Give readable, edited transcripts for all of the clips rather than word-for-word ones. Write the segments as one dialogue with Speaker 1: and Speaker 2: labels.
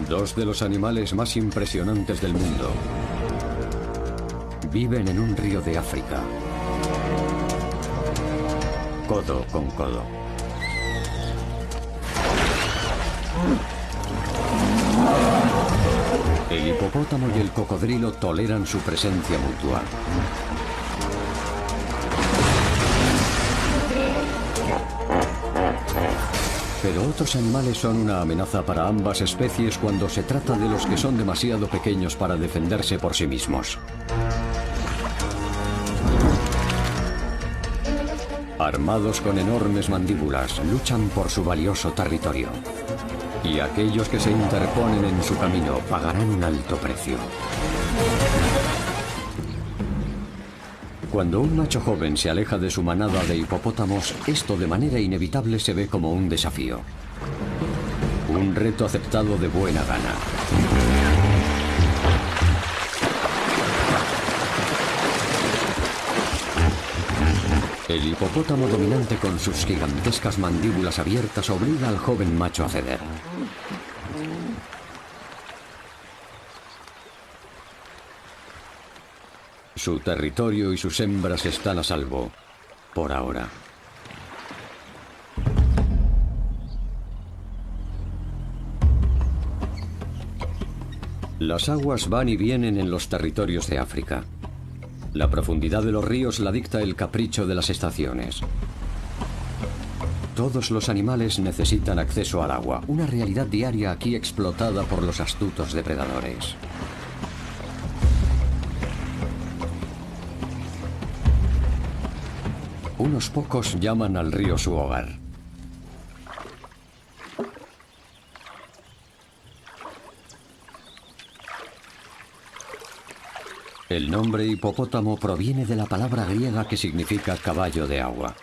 Speaker 1: Dos de los animales más impresionantes del mundo viven en un río de África, codo con codo. El hipopótamo y el cocodrilo toleran su presencia mutua. Pero otros animales son una amenaza para ambas especies cuando se trata de los que son demasiado pequeños para defenderse por sí mismos. Armados con enormes mandíbulas, luchan por su valioso territorio. Y aquellos que se interponen en su camino pagarán un alto precio. Cuando un macho joven se aleja de su manada de hipopótamos, esto de manera inevitable se ve como un desafío. Un reto aceptado de buena gana. El hipopótamo dominante con sus gigantescas mandíbulas abiertas obliga al joven macho a ceder. Su territorio y sus hembras están a salvo, por ahora. Las aguas van y vienen en los territorios de África. La profundidad de los ríos la dicta el capricho de las estaciones. Todos los animales necesitan acceso al agua, una realidad diaria aquí explotada por los astutos depredadores. Unos pocos llaman al río su hogar. El nombre hipopótamo proviene de la palabra griega que significa caballo de agua.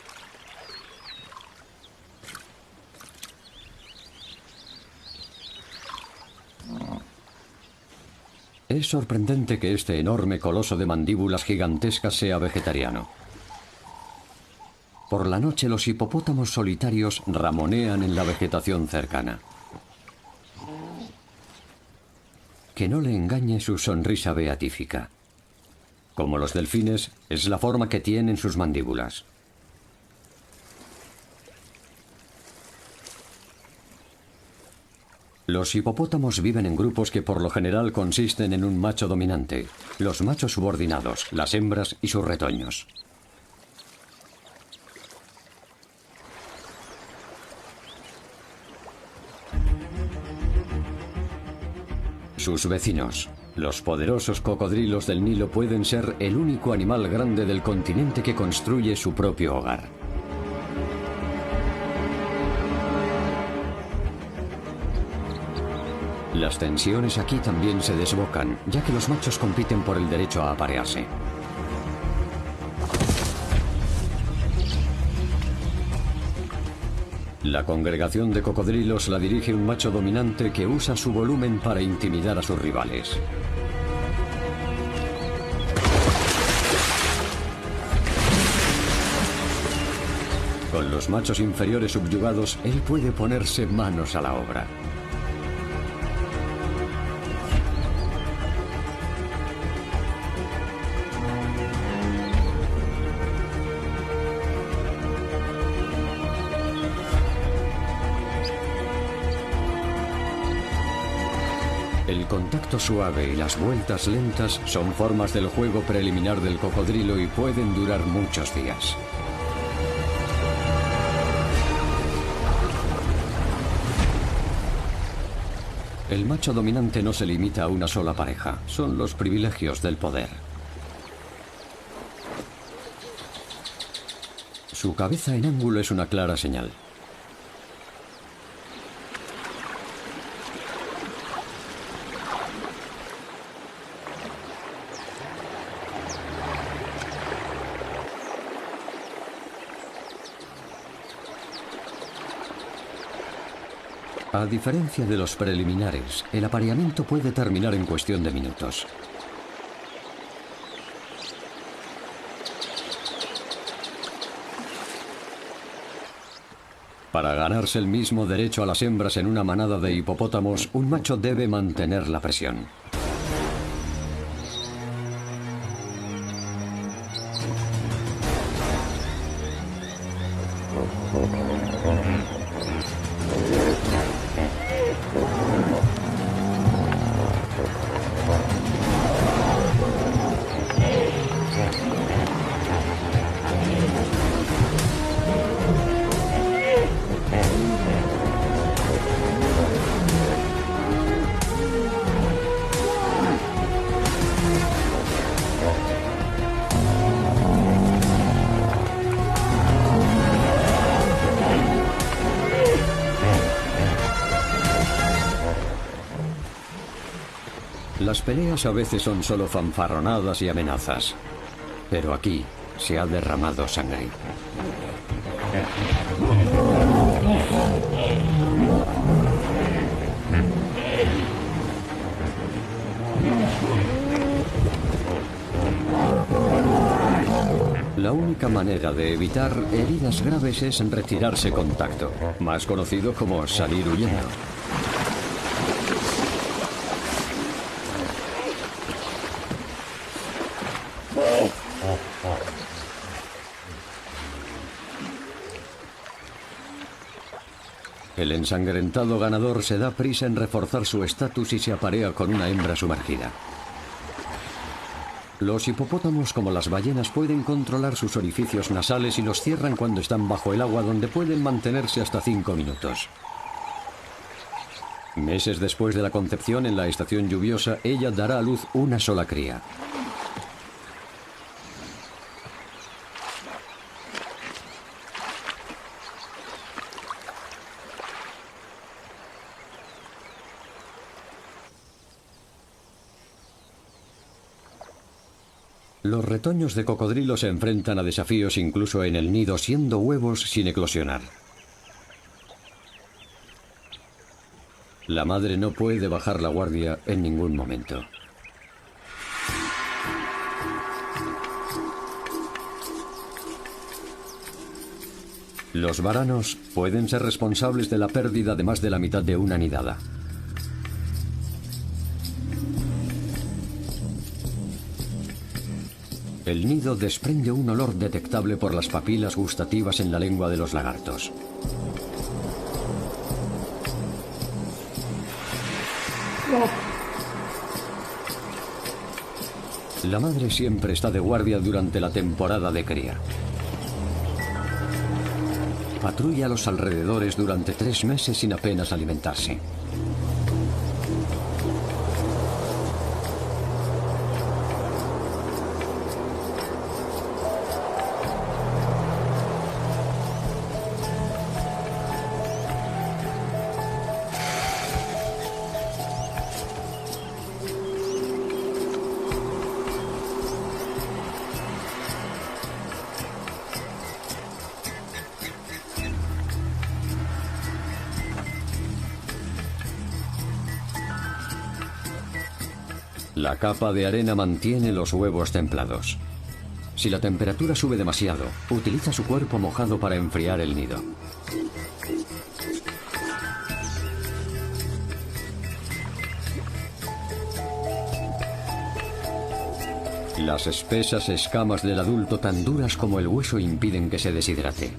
Speaker 1: Es sorprendente que este enorme coloso de mandíbulas gigantescas sea vegetariano. Por la noche los hipopótamos solitarios ramonean en la vegetación cercana. Que no le engañe su sonrisa beatífica. Como los delfines, es la forma que tienen sus mandíbulas. Los hipopótamos viven en grupos que por lo general consisten en un macho dominante, los machos subordinados, las hembras y sus retoños. Sus vecinos, los poderosos cocodrilos del Nilo, pueden ser el único animal grande del continente que construye su propio hogar. Las tensiones aquí también se desbocan, ya que los machos compiten por el derecho a aparearse. La congregación de cocodrilos la dirige un macho dominante que usa su volumen para intimidar a sus rivales. Con los machos inferiores subyugados, él puede ponerse manos a la obra. El contacto suave y las vueltas lentas son formas del juego preliminar del cocodrilo y pueden durar muchos días. El macho dominante no se limita a una sola pareja, son los privilegios del poder. Su cabeza en ángulo es una clara señal. A diferencia de los preliminares, el apareamiento puede terminar en cuestión de minutos. Para ganarse el mismo derecho a las hembras en una manada de hipopótamos, un macho debe mantener la presión. Las peleas a veces son solo fanfarronadas y amenazas, pero aquí se ha derramado sangre. La única manera de evitar heridas graves es retirarse contacto, más conocido como salir huyendo. El ensangrentado ganador se da prisa en reforzar su estatus y se aparea con una hembra sumergida. Los hipopótamos, como las ballenas, pueden controlar sus orificios nasales y los cierran cuando están bajo el agua, donde pueden mantenerse hasta 5 minutos. Meses después de la concepción, en la estación lluviosa, ella dará a luz una sola cría. Los retoños de cocodrilo se enfrentan a desafíos incluso en el nido, siendo huevos sin eclosionar. La madre no puede bajar la guardia en ningún momento. Los varanos pueden ser responsables de la pérdida de más de la mitad de una nidada. El nido desprende un olor detectable por las papilas gustativas en la lengua de los lagartos. La madre siempre está de guardia durante la temporada de cría. Patrulla los alrededores durante 3 meses sin apenas alimentarse. La capa de arena mantiene los huevos templados. Si la temperatura sube demasiado, utiliza su cuerpo mojado para enfriar el nido. Las espesas escamas del adulto, tan duras como el hueso, impiden que se deshidrate.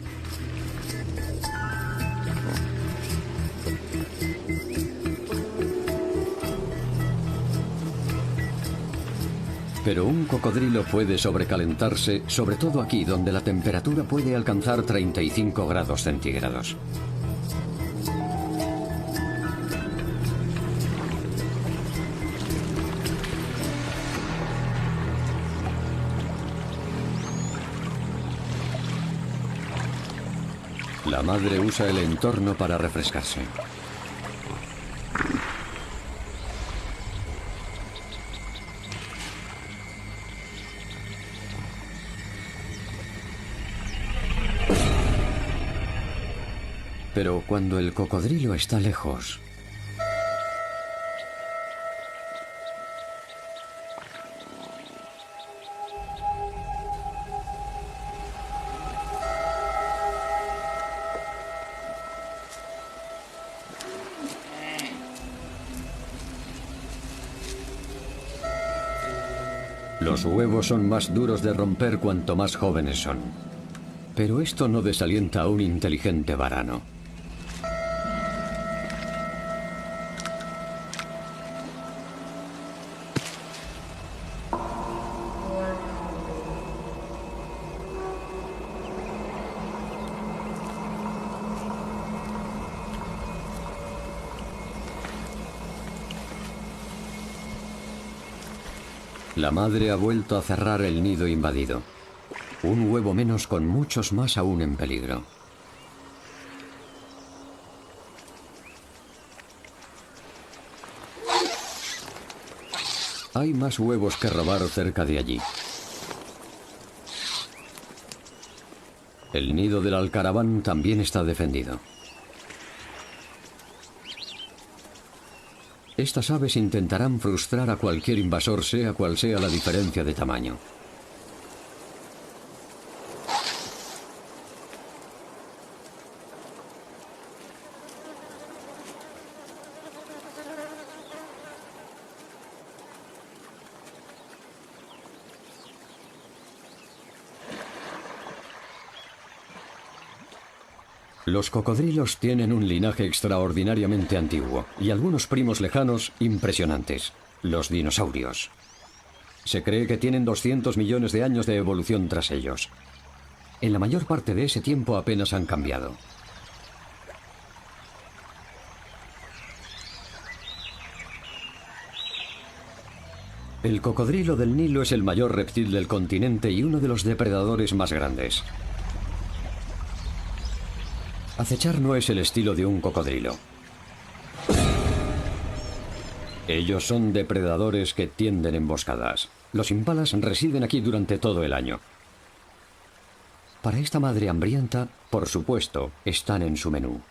Speaker 1: Pero un cocodrilo puede sobrecalentarse, sobre todo aquí, donde la temperatura puede alcanzar 35 grados centígrados. La madre usa el entorno para refrescarse. Pero cuando el cocodrilo está lejos, Los huevos son más duros de romper cuanto más jóvenes son. Pero esto no desalienta a un inteligente varano. La madre ha vuelto a cerrar el nido invadido. Un huevo menos con muchos más aún en peligro. Hay más huevos que robar cerca de allí. El nido del alcaraván también está defendido. Estas aves intentarán frustrar a cualquier invasor, sea cual sea la diferencia de tamaño. Los cocodrilos tienen un linaje extraordinariamente antiguo y algunos primos lejanos impresionantes, los dinosaurios. Se cree que tienen 200 millones de años de evolución tras ellos. En la mayor parte de ese tiempo apenas han cambiado. El cocodrilo del Nilo es el mayor reptil del continente y uno de los depredadores más grandes. Acechar no es el estilo de un cocodrilo. Ellos son depredadores que tienden emboscadas. Los impalas residen aquí durante todo el año. Para esta madre hambrienta, por supuesto, están en su menú.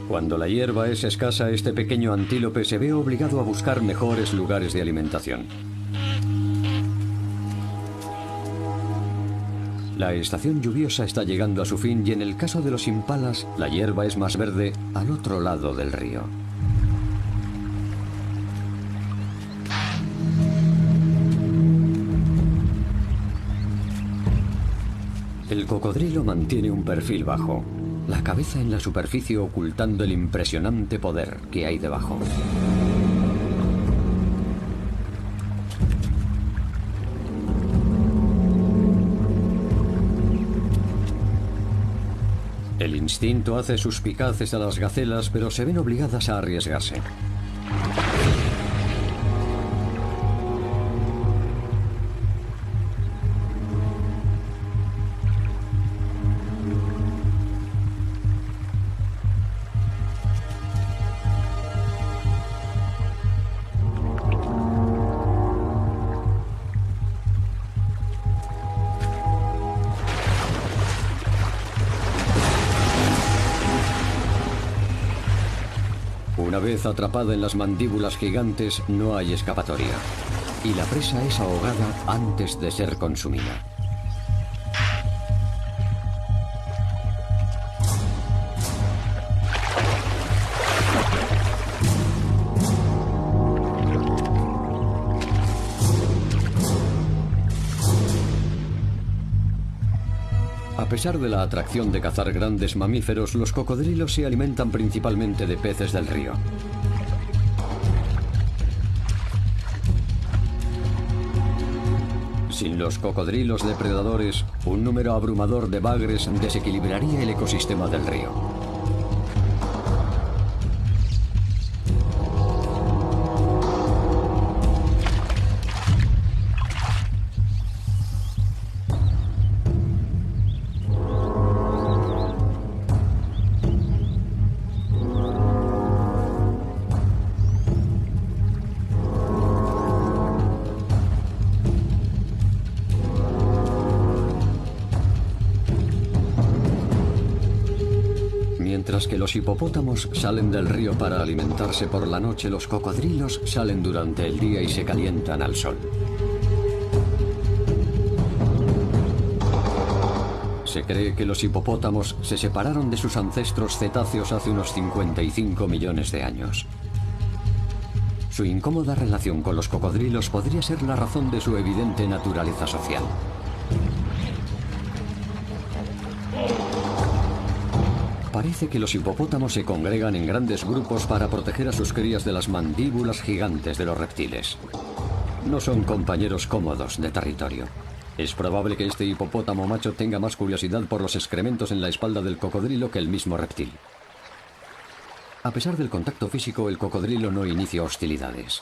Speaker 1: Cuando la hierba es escasa, este pequeño antílope se ve obligado a buscar mejores lugares de alimentación. La estación lluviosa está llegando a su fin y en el caso de los impalas, la hierba es más verde al otro lado del río. El cocodrilo mantiene un perfil bajo, la cabeza en la superficie ocultando el impresionante poder que hay debajo. El instinto hace suspicaces a las gacelas, pero se ven obligadas a arriesgarse. Una vez atrapada en las mandíbulas gigantes, no hay escapatoria. Y la presa es ahogada antes de ser consumida. A pesar de la atracción de cazar grandes mamíferos, los cocodrilos se alimentan principalmente de peces del río. Sin los cocodrilos depredadores, un número abrumador de bagres desequilibraría el ecosistema del río. Mientras que los hipopótamos salen del río para alimentarse por la noche, los cocodrilos salen durante el día y se calientan al sol. Se cree que los hipopótamos se separaron de sus ancestros cetáceos hace unos 55 millones de años. Su incómoda relación con los cocodrilos podría ser la razón de su evidente naturaleza social. Parece que los hipopótamos se congregan en grandes grupos para proteger a sus crías de las mandíbulas gigantes de los reptiles. No son compañeros cómodos de territorio. Es probable que este hipopótamo macho tenga más curiosidad por los excrementos en la espalda del cocodrilo que el mismo reptil. A pesar del contacto físico, el cocodrilo no inicia hostilidades.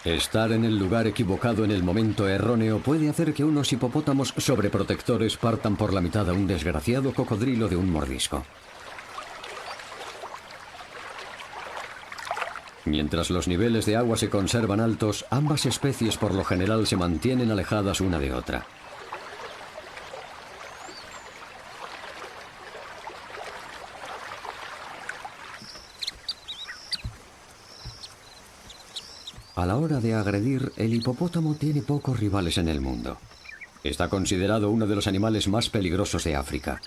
Speaker 1: Estar en el lugar equivocado en el momento erróneo puede hacer que unos hipopótamos sobreprotectores partan por la mitad a un desgraciado cocodrilo de un mordisco. Mientras los niveles de agua se conservan altos, ambas especies por lo general se mantienen alejadas una de otra. A la hora de agredir, el hipopótamo tiene pocos rivales en el mundo. Está considerado uno de los animales más peligrosos de África.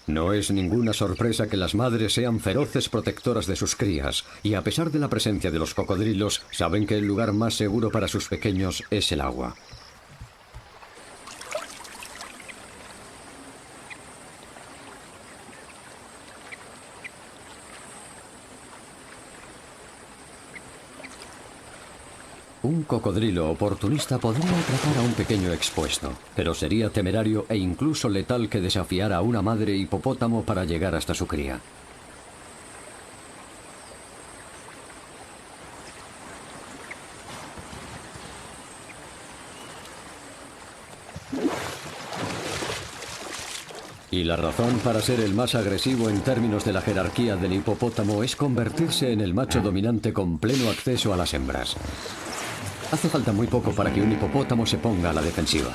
Speaker 1: No es ninguna sorpresa que las madres sean feroces protectoras de sus crías, y a pesar de la presencia de los cocodrilos, saben que el lugar más seguro para sus pequeños es el agua. Un cocodrilo oportunista podría atrapar a un pequeño expuesto, pero sería temerario e incluso letal que desafiara a una madre hipopótamo para llegar hasta su cría. Y la razón para ser el más agresivo en términos de la jerarquía del hipopótamo es convertirse en el macho dominante con pleno acceso a las hembras. Hace falta muy poco para que un hipopótamo se ponga a la defensiva.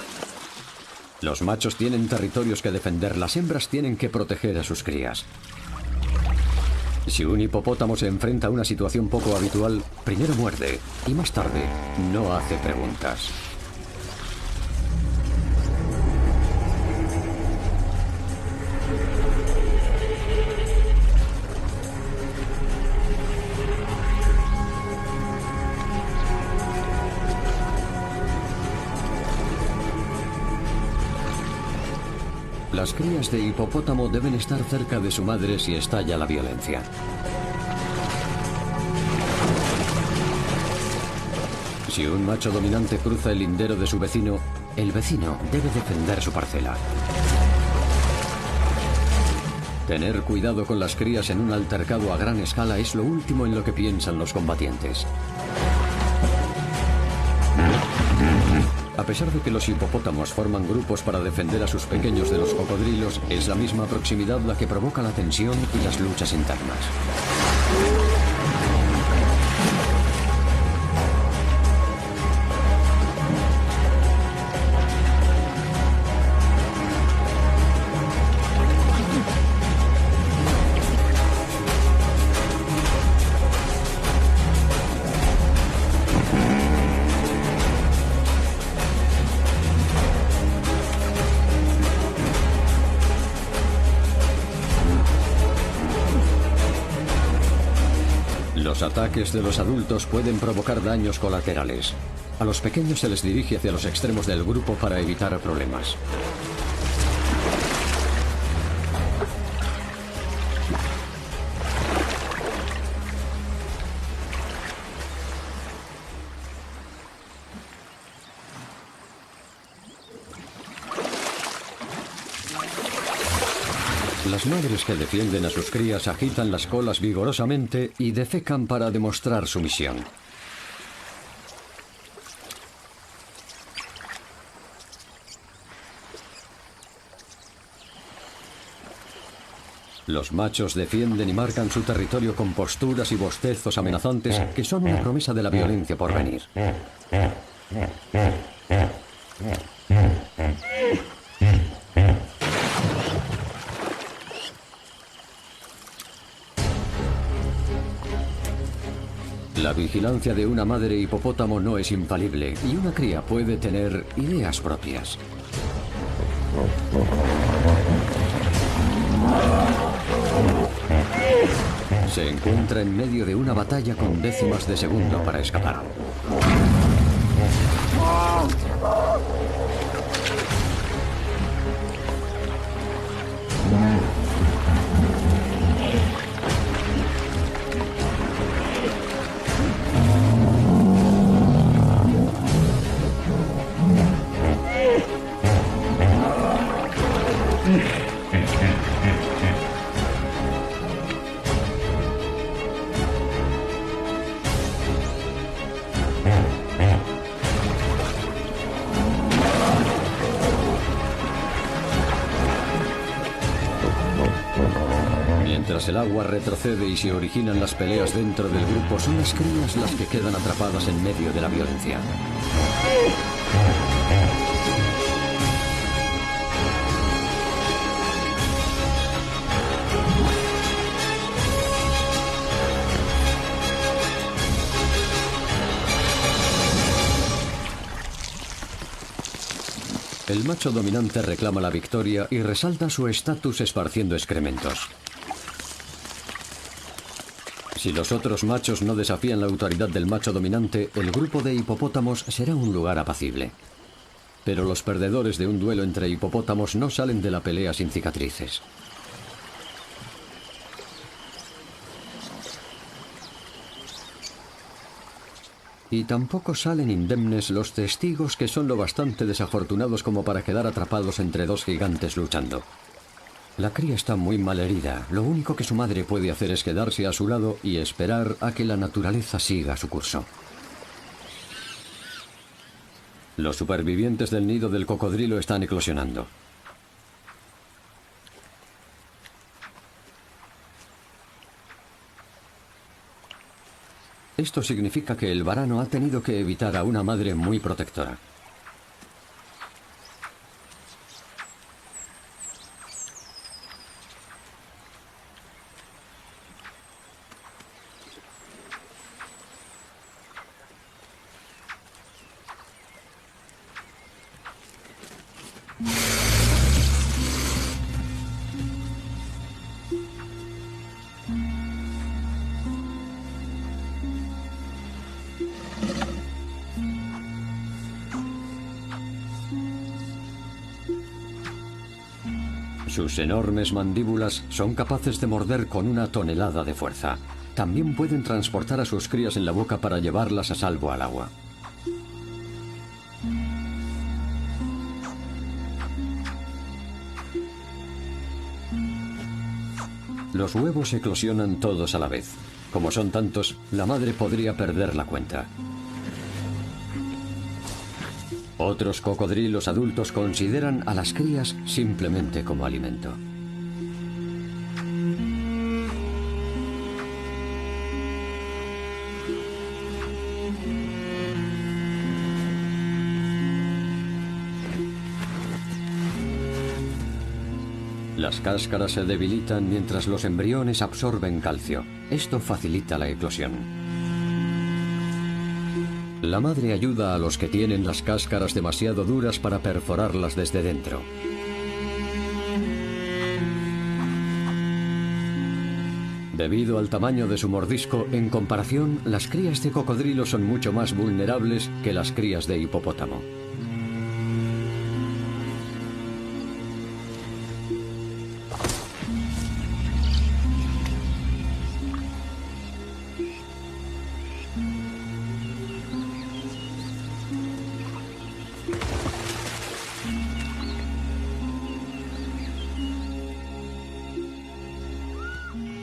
Speaker 1: Los machos tienen territorios que defender, las hembras tienen que proteger a sus crías. Si un hipopótamo se enfrenta a una situación poco habitual, primero muerde y más tarde no hace preguntas. Las crías de hipopótamo deben estar cerca de su madre si estalla la violencia. Si un macho dominante cruza el lindero de su vecino, el vecino debe defender su parcela. Tener cuidado con las crías en un altercado a gran escala es lo último en lo que piensan los combatientes. A pesar de que los hipopótamos forman grupos para defender a sus pequeños de los cocodrilos, es la misma proximidad la que provoca la tensión y las luchas internas. Los ataques de los adultos pueden provocar daños colaterales. A los pequeños se les dirige hacia los extremos del grupo para evitar problemas. Las madres que defienden a sus crías agitan las colas vigorosamente y defecan para demostrar sumisión. Los machos defienden y marcan su territorio con posturas y bostezos amenazantes que son una promesa de la violencia por venir. La vigilancia de una madre hipopótamo no es infalible y una cría puede tener ideas propias. Se encuentra en medio de una batalla con décimas de segundo para escapar. Mientras el agua retrocede y se originan las peleas dentro del grupo, son las crías las que quedan atrapadas en medio de la violencia. El macho dominante reclama la victoria y resalta su estatus esparciendo excrementos. Si los otros machos no desafían la autoridad del macho dominante, el grupo de hipopótamos será un lugar apacible. Pero los perdedores de un duelo entre hipopótamos no salen de la pelea sin cicatrices. Y tampoco salen indemnes los testigos, que son lo bastante desafortunados como para quedar atrapados entre dos gigantes luchando. La cría está muy mal herida. Lo único que su madre puede hacer es quedarse a su lado y esperar a que la naturaleza siga su curso. Los supervivientes del nido del cocodrilo están eclosionando. Esto significa que el varano ha tenido que evitar a una madre muy protectora. Sus enormes mandíbulas son capaces de morder con 1 tonelada de fuerza. También pueden transportar a sus crías en la boca para llevarlas a salvo al agua. Los huevos eclosionan todos a la vez. Como son tantos, la madre podría perder la cuenta. Otros cocodrilos adultos consideran a las crías simplemente como alimento. Las cáscaras se debilitan mientras los embriones absorben calcio. Esto facilita la eclosión. La madre ayuda a los que tienen las cáscaras demasiado duras para perforarlas desde dentro. Debido al tamaño de su mordisco, en comparación, las crías de cocodrilo son mucho más vulnerables que las crías de hipopótamo.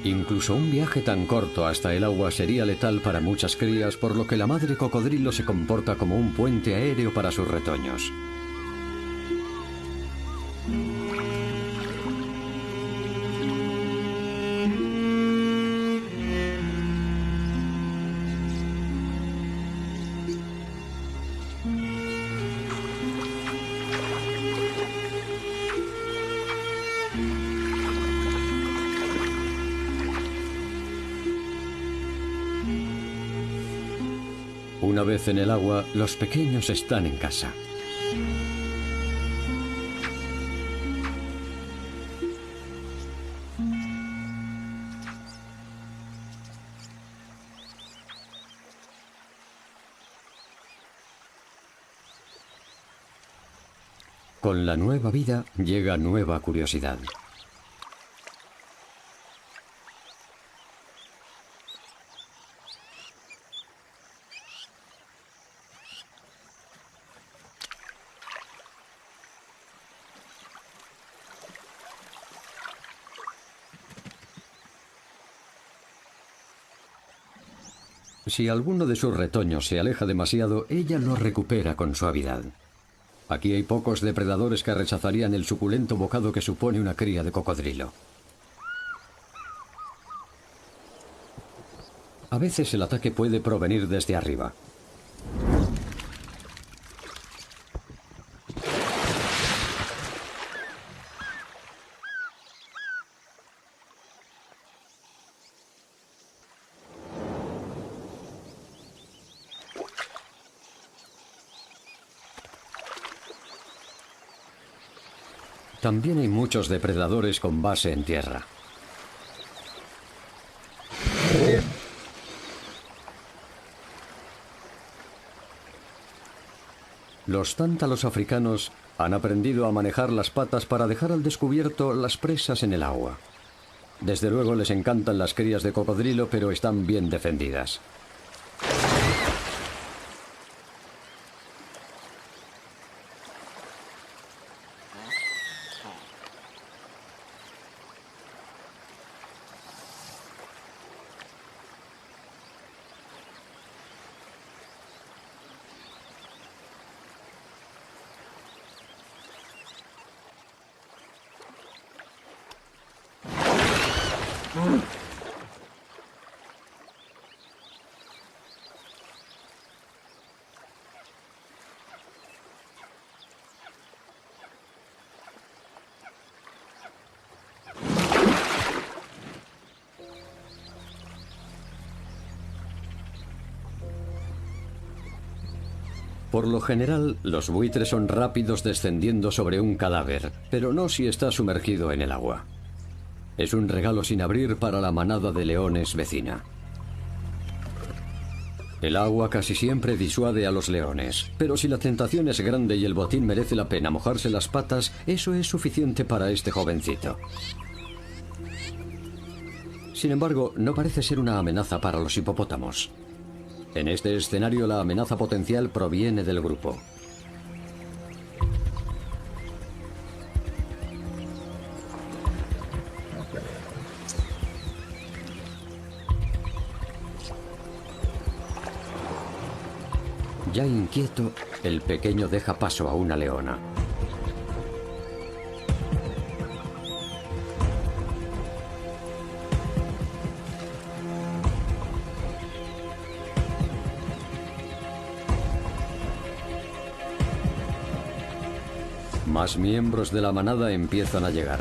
Speaker 1: Incluso un viaje tan corto hasta el agua sería letal para muchas crías, por lo que la madre cocodrilo se comporta como un puente aéreo para sus retoños. Una vez en el agua, los pequeños están en casa. Con la nueva vida llega nueva curiosidad. Si alguno de sus retoños se aleja demasiado, ella lo recupera con suavidad. Aquí hay pocos depredadores que rechazarían el suculento bocado que supone una cría de cocodrilo. A veces el ataque puede provenir desde arriba. También hay muchos depredadores con base en tierra. Los tántalos africanos han aprendido a manejar las patas para dejar al descubierto las presas en el agua. Desde luego les encantan las crías de cocodrilo, pero están bien defendidas. Por lo general, los buitres son rápidos descendiendo sobre un cadáver, pero no si está sumergido en el agua. Es un regalo sin abrir para la manada de leones vecina. El agua casi siempre disuade a los leones, pero si la tentación es grande y el botín merece la pena mojarse las patas, eso es suficiente para este jovencito. Sin embargo, no parece ser una amenaza para los hipopótamos. En este escenario, la amenaza potencial proviene del grupo. Ya inquieto, el pequeño deja paso a una leona. Más miembros de la manada empiezan a llegar.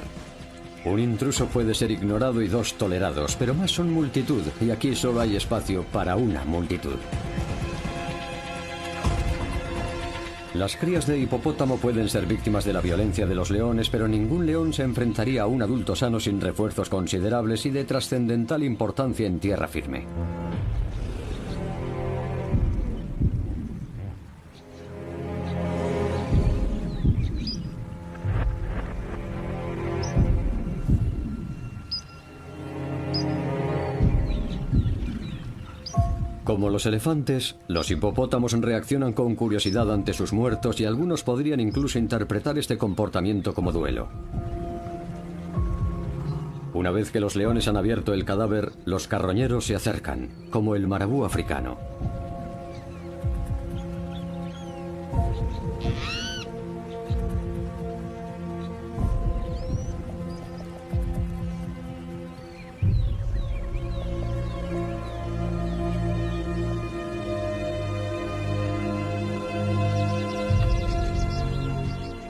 Speaker 1: Un intruso puede ser ignorado y dos tolerados, pero más son multitud, y aquí solo hay espacio para una multitud. Las crías de hipopótamo pueden ser víctimas de la violencia de los leones, pero ningún león se enfrentaría a un adulto sano sin refuerzos considerables y de trascendental importancia en tierra firme. Como los elefantes, los hipopótamos reaccionan con curiosidad ante sus muertos y algunos podrían incluso interpretar este comportamiento como duelo. Una vez que los leones han abierto el cadáver, los carroñeros se acercan, como el marabú africano.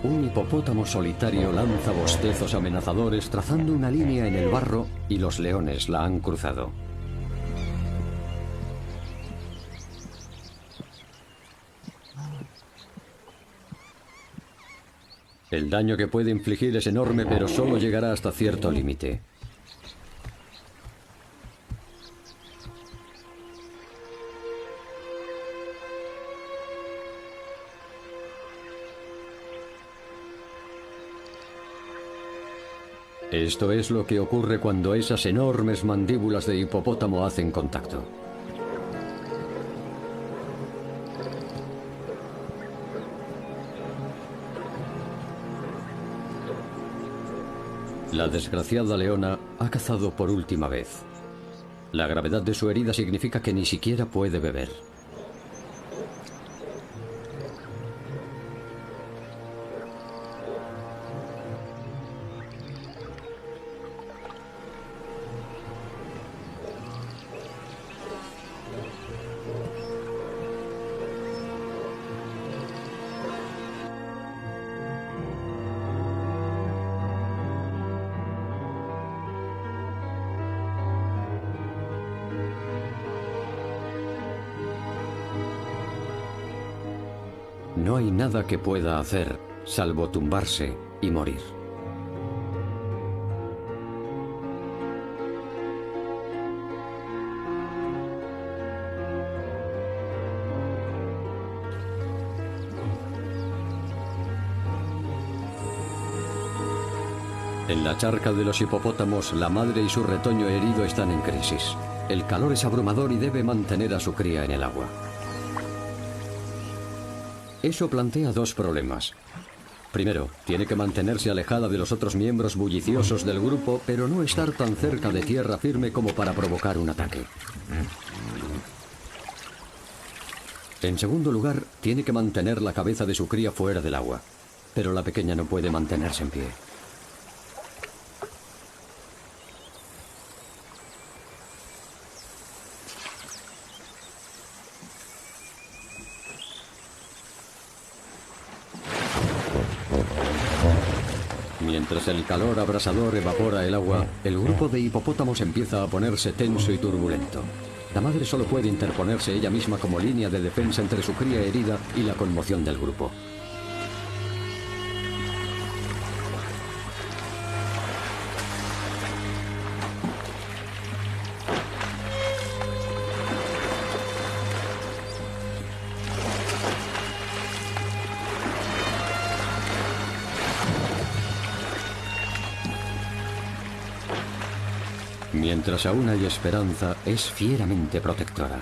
Speaker 1: Un hipopótamo solitario lanza bostezos amenazadores trazando una línea en el barro y los leones la han cruzado. El daño que puede infligir es enorme, pero solo llegará hasta cierto límite. Esto es lo que ocurre cuando esas enormes mandíbulas de hipopótamo hacen contacto. La desgraciada leona ha cazado por última vez. La gravedad de su herida significa que ni siquiera puede beber. No hay nada que pueda hacer, salvo tumbarse y morir. En la charca de los hipopótamos, la madre y su retoño herido están en crisis. El calor es abrumador y debe mantener a su cría en el agua. Eso plantea dos problemas. Primero, tiene que mantenerse alejada de los otros miembros bulliciosos del grupo, pero no estar tan cerca de tierra firme como para provocar un ataque. En segundo lugar, tiene que mantener la cabeza de su cría fuera del agua, pero la pequeña no puede mantenerse en pie. Mientras el calor abrasador evapora el agua, el grupo de hipopótamos empieza a ponerse tenso y turbulento. La madre solo puede interponerse ella misma como línea de defensa entre su cría herida y la conmoción del grupo. Mientras aún hay esperanza, es fieramente protectora.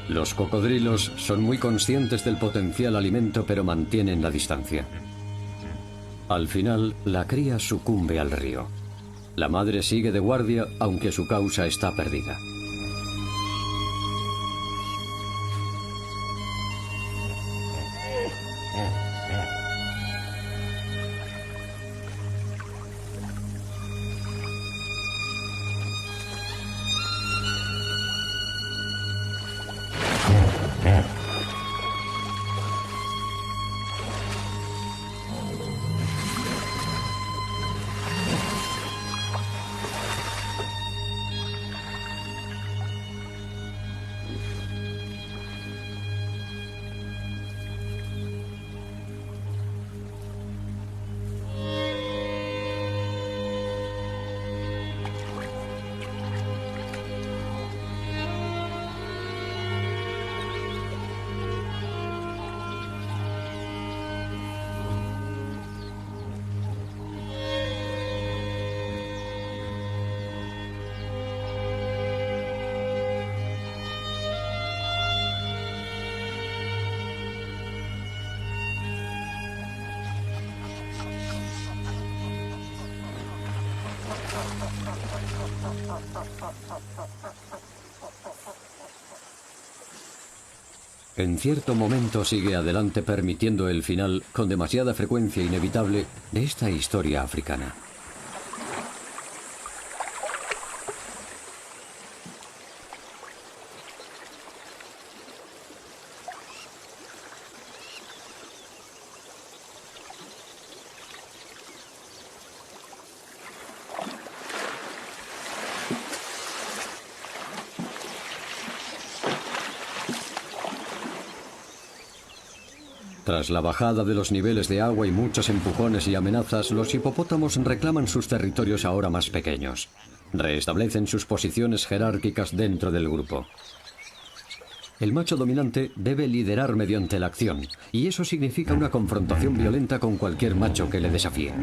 Speaker 1: Los cocodrilos son muy conscientes del potencial alimento, pero mantienen la distancia. Al final, la cría sucumbe al río. La madre sigue de guardia, aunque su causa está perdida. En cierto momento sigue adelante, permitiendo el final, con demasiada frecuencia inevitable, de esta historia africana. Tras la bajada de los niveles de agua y muchos empujones y amenazas, los hipopótamos reclaman sus territorios ahora más pequeños. Restablecen sus posiciones jerárquicas dentro del grupo. El macho dominante debe liderar mediante la acción, y eso significa una confrontación violenta con cualquier macho que le desafíe.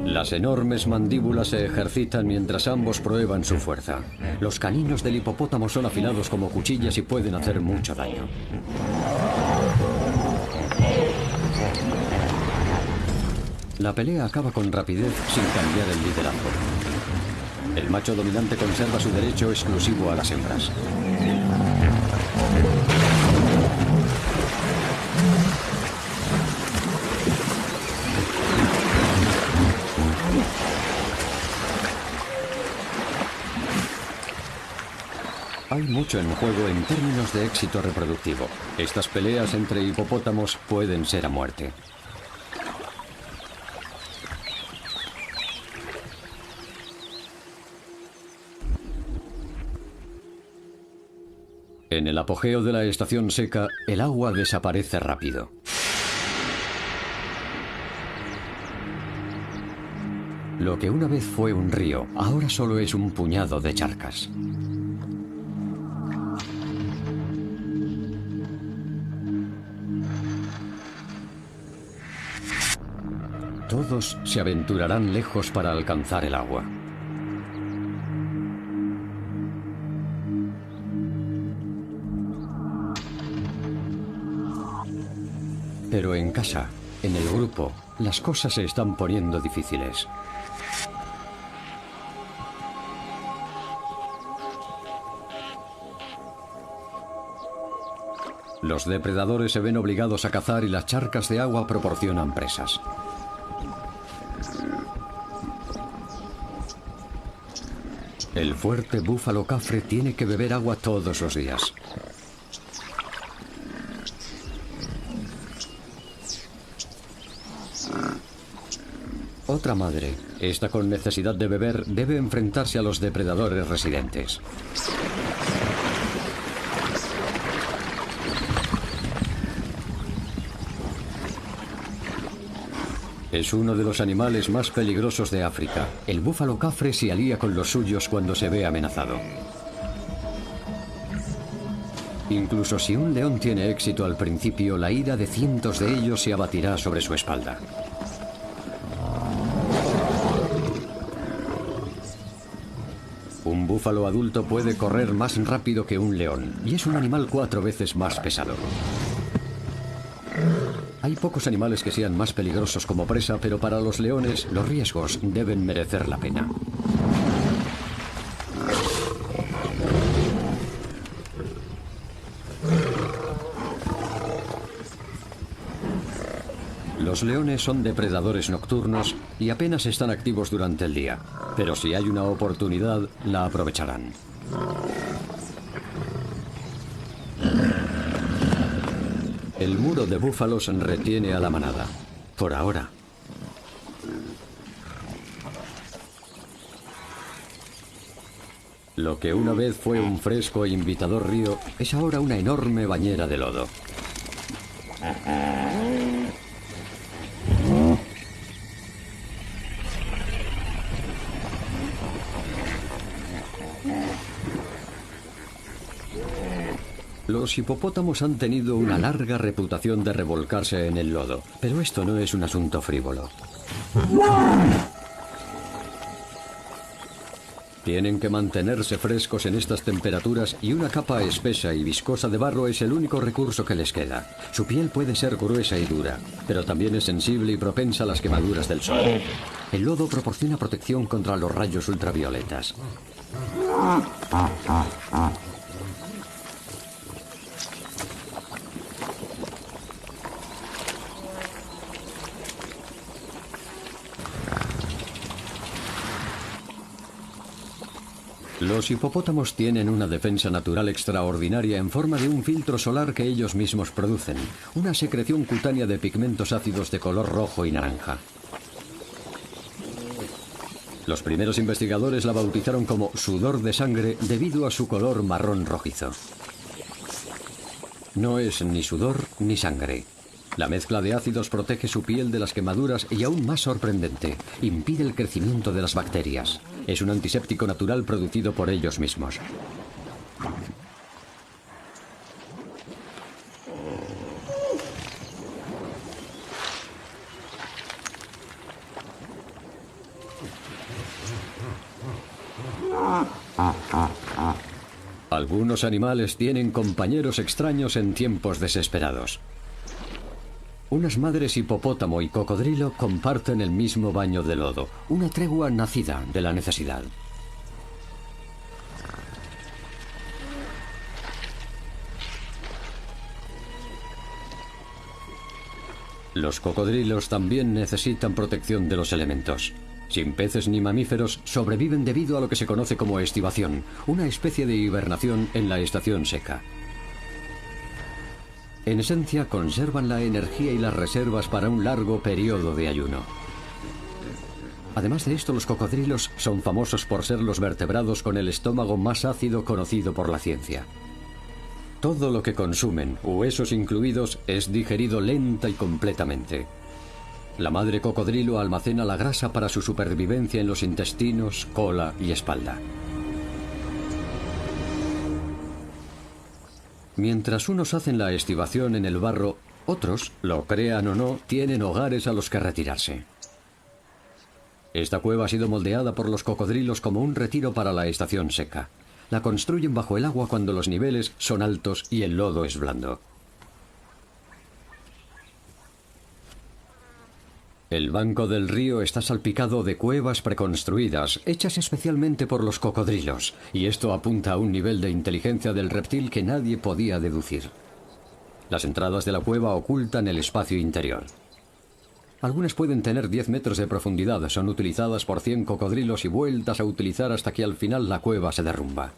Speaker 1: Las enormes mandíbulas se ejercitan mientras ambos prueban su fuerza. Los caninos del hipopótamo son afilados como cuchillas y pueden hacer mucho daño. La pelea acaba con rapidez sin cambiar el liderazgo. El macho dominante conserva su derecho exclusivo a las hembras. Hay mucho en juego en términos de éxito reproductivo. Estas peleas entre hipopótamos pueden ser a muerte. En el apogeo de la estación seca, el agua desaparece rápido. Lo que una vez fue un río, ahora solo es un puñado de charcas. Todos se aventurarán lejos para alcanzar el agua. Pero en casa, en el grupo, las cosas se están poniendo difíciles. Los depredadores se ven obligados a cazar y las charcas de agua proporcionan presas. El fuerte búfalo cafre tiene que beber agua todos los días. Otra madre, esta con necesidad de beber, debe enfrentarse a los depredadores residentes. Es uno de los animales más peligrosos de África. El búfalo cafre se alía con los suyos cuando se ve amenazado. Incluso si un león tiene éxito al principio, la ira de cientos de ellos se abatirá sobre su espalda. Un búfalo adulto puede correr más rápido que un león, y es un animal 4 veces más pesado. Hay pocos animales que sean más peligrosos como presa, pero para los leones los riesgos deben merecer la pena. Los leones son depredadores nocturnos y apenas están activos durante el día, pero si hay una oportunidad, la aprovecharán. El muro de búfalos retiene a la manada, por ahora. Lo que una vez fue un fresco e invitador río es ahora una enorme bañera de lodo. Los hipopótamos han tenido una larga reputación de revolcarse en el lodo, pero esto no es un asunto frívolo. Tienen que mantenerse frescos en estas temperaturas y una capa espesa y viscosa de barro es el único recurso que les queda. Su piel puede ser gruesa y dura, pero también es sensible y propensa a las quemaduras del sol. El lodo proporciona protección contra los rayos ultravioletas. Los hipopótamos tienen una defensa natural extraordinaria en forma de un filtro solar que ellos mismos producen, una secreción cutánea de pigmentos ácidos de color rojo y naranja. Los primeros investigadores la bautizaron como sudor de sangre debido a su color marrón rojizo. No es ni sudor ni sangre. La mezcla de ácidos protege su piel de las quemaduras y, aún más sorprendente, impide el crecimiento de las bacterias. Es un antiséptico natural producido por ellos mismos. Algunos animales tienen compañeros extraños en tiempos desesperados. Unas madres hipopótamo y cocodrilo comparten el mismo baño de lodo, una tregua nacida de la necesidad. Los cocodrilos también necesitan protección de los elementos. Sin peces ni mamíferos, sobreviven debido a lo que se conoce como estivación, una especie de hibernación en la estación seca. En esencia, conservan la energía y las reservas para un largo periodo de ayuno. Además de esto, los cocodrilos son famosos por ser los vertebrados con el estómago más ácido conocido por la ciencia. Todo lo que consumen, huesos incluidos, es digerido lenta y completamente. La madre cocodrilo almacena la grasa para su supervivencia en los intestinos, cola y espalda. Mientras unos hacen la estivación en el barro, otros, lo crean o no, tienen hogares a los que retirarse. Esta cueva ha sido moldeada por los cocodrilos como un retiro para la estación seca. La construyen bajo el agua cuando los niveles son altos y el lodo es blando. El banco del río está salpicado de cuevas preconstruidas, hechas especialmente por los cocodrilos, y esto apunta a un nivel de inteligencia del reptil que nadie podía deducir. Las entradas de la cueva ocultan el espacio interior. Algunas pueden tener 10 metros de profundidad, son utilizadas por 100 cocodrilos y vueltas a utilizar hasta que al final la cueva se derrumba.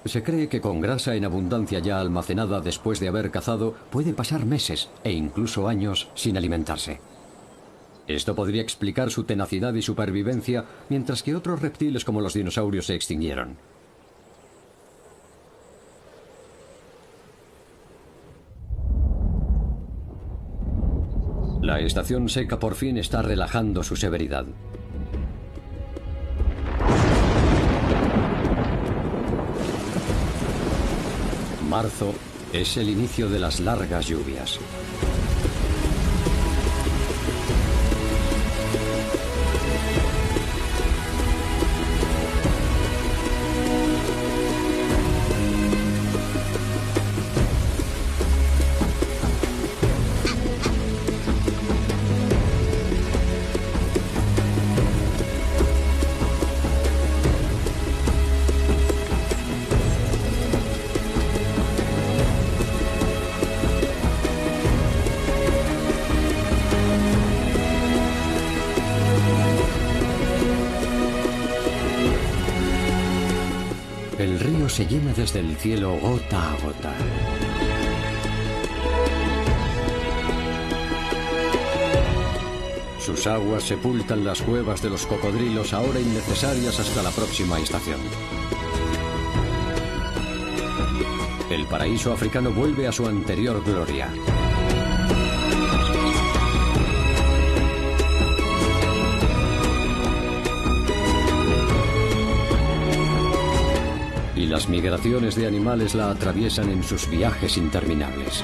Speaker 1: Se cree que con grasa en abundancia ya almacenada después de haber cazado, puede pasar meses e incluso años sin alimentarse. Esto podría explicar su tenacidad y supervivencia, mientras que otros reptiles como los dinosaurios se extinguieron. La estación seca por fin está relajando su severidad. Marzo es el inicio de las largas lluvias. El río se llena desde el cielo gota a gota. Sus aguas sepultan las cuevas de los cocodrilos, ahora innecesarias hasta la próxima estación. El paraíso africano vuelve a su anterior gloria. Y las migraciones de animales la atraviesan en sus viajes interminables.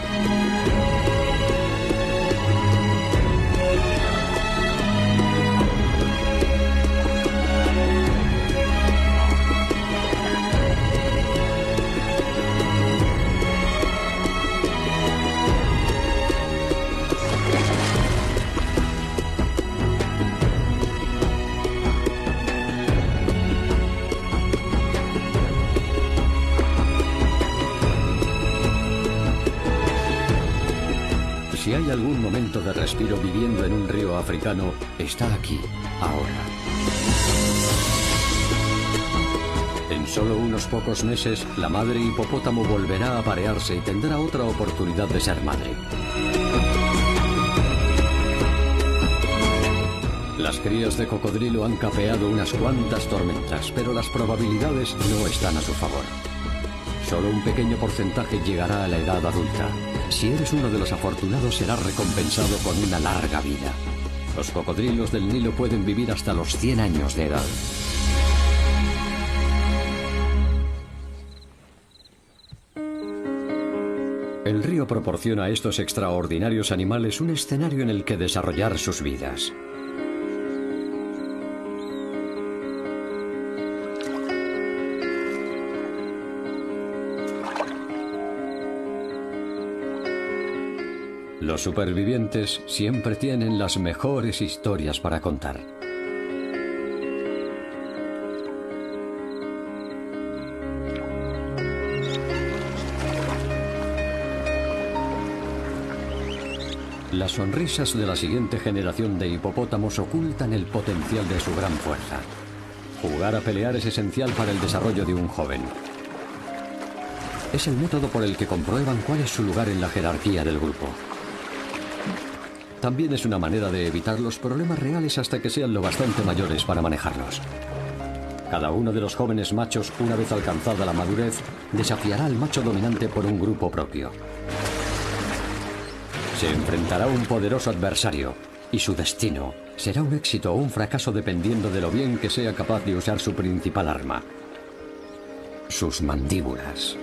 Speaker 1: Si hay algún momento de respiro viviendo en un río africano, está aquí, ahora. En solo unos pocos meses, la madre hipopótamo volverá a aparearse y tendrá otra oportunidad de ser madre. Las crías de cocodrilo han capeado unas cuantas tormentas, pero las probabilidades no están a su favor. Solo un pequeño porcentaje llegará a la edad adulta. Si eres uno de los afortunados, serás recompensado con una larga vida. Los cocodrilos del Nilo pueden vivir hasta los 100 años de edad. El río proporciona a estos extraordinarios animales un escenario en el que desarrollar sus vidas. Los supervivientes siempre tienen las mejores historias para contar. Las sonrisas de la siguiente generación de hipopótamos ocultan el potencial de su gran fuerza. Jugar a pelear es esencial para el desarrollo de un joven. Es el método por el que comprueban cuál es su lugar en la jerarquía del grupo. También es una manera de evitar los problemas reales hasta que sean lo bastante mayores para manejarlos. Cada uno de los jóvenes machos, una vez alcanzada la madurez, desafiará al macho dominante por un grupo propio. Se enfrentará a un poderoso adversario, y su destino será un éxito o un fracaso dependiendo de lo bien que sea capaz de usar su principal arma: sus mandíbulas.